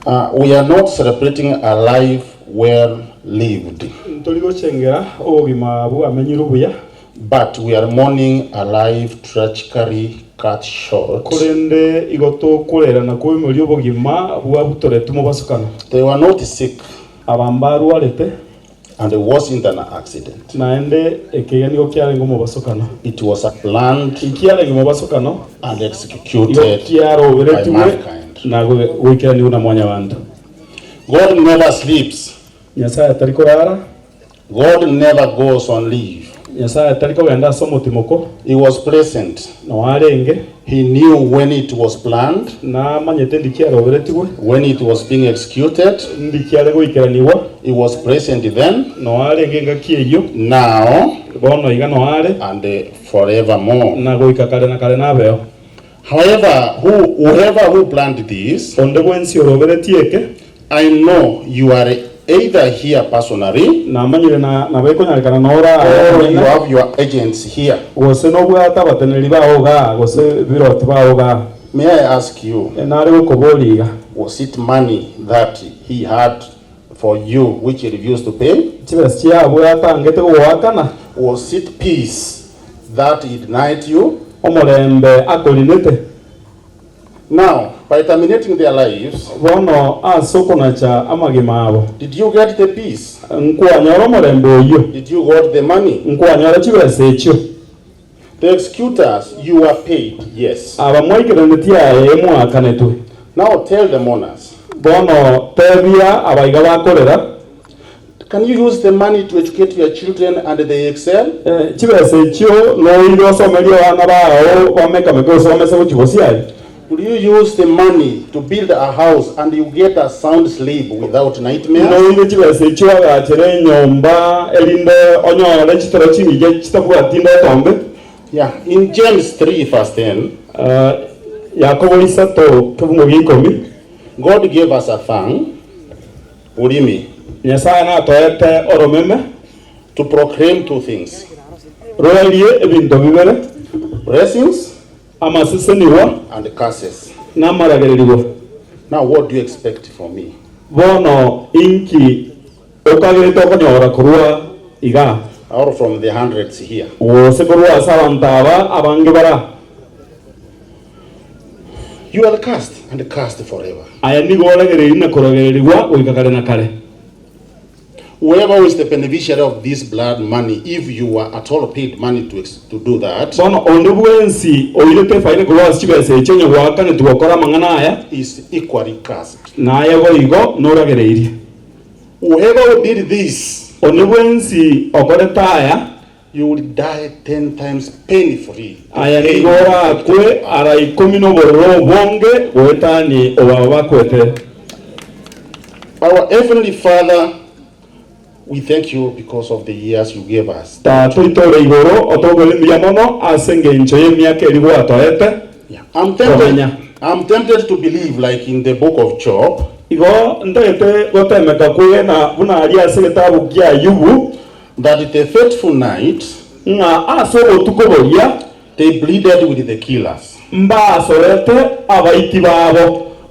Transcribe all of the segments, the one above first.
We are not celebrating a life well lived, but we are mourning a life tragically cut short. They were not sick, and it wasn't an accident. It was a planned and executed by mankind. God never sleeps. God never goes on leave. He was present. He knew when it was planned, when it was being executed. He was present then, now, and forevermore. However, whoever who planned this, I know you are either here personally, or you have your agents here. May I ask you, was it money that he had for you which he refused to pay? Was it peace that he denied you? Now, by terminating their lives, did you get the peace? Did you get the money? The executors, you were paid, yes. Now tell the mourners, can you use the money to educate your children and they excel? Will you use the money to build a house and you get a sound sleep without nightmares? Yeah, in James 3 verse 10, God gave us a thing, to proclaim two things: blessings and curses. Now what do you expect from me? Or from the hundreds here? You are cursed and cursed forever. Whoever is the beneficiary of this blood money, if you were at all paid money to do that, is equally cursed. Whoever did this, you will die 10 times painfully. Our Heavenly Father, we thank you because of the years you gave us. Yeah. I'm tempted to believe, like in the book of Job, that the fateful night, they pleaded with the killers.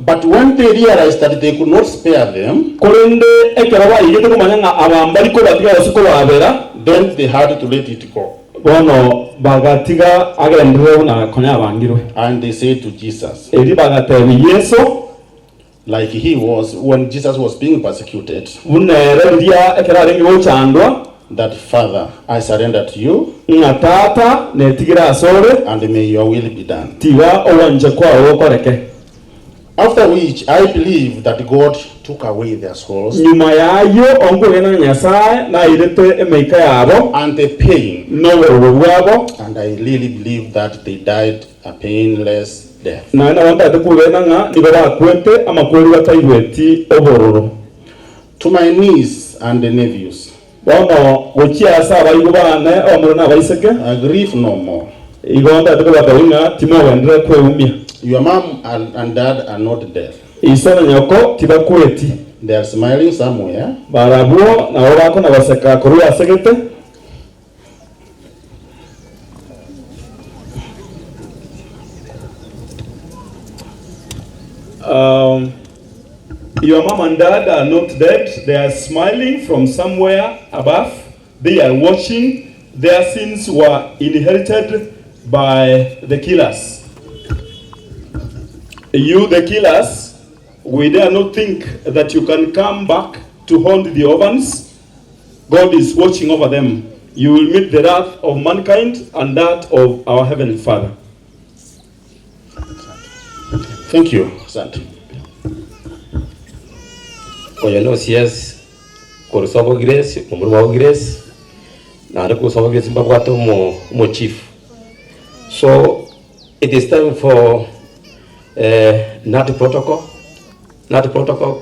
But when they realized that they could not spare them, then they had to let it go. And they said to Jesus, like he was when Jesus was being persecuted, that Father, I surrender to you, and may your will be done. After which, I believe that God took away their souls and the pain, and I really believe that they died a painless death. To my niece and the nephews, I grieve no more. Your mom and dad are not dead. They are smiling somewhere. Your mom and dad are not dead. They are smiling from somewhere above. They are watching. Their sins were inherited by the killers. You, the killers, we dare not think that you can come back to haunt the orphans. God is watching over them. You will meet the wrath of mankind and that of our Heavenly Father. Thank you. Asante. Oya no CS kurusobo grace umurwa grace na ndo kusobo grace mbabwato mo chief. So it is time for NAT protocol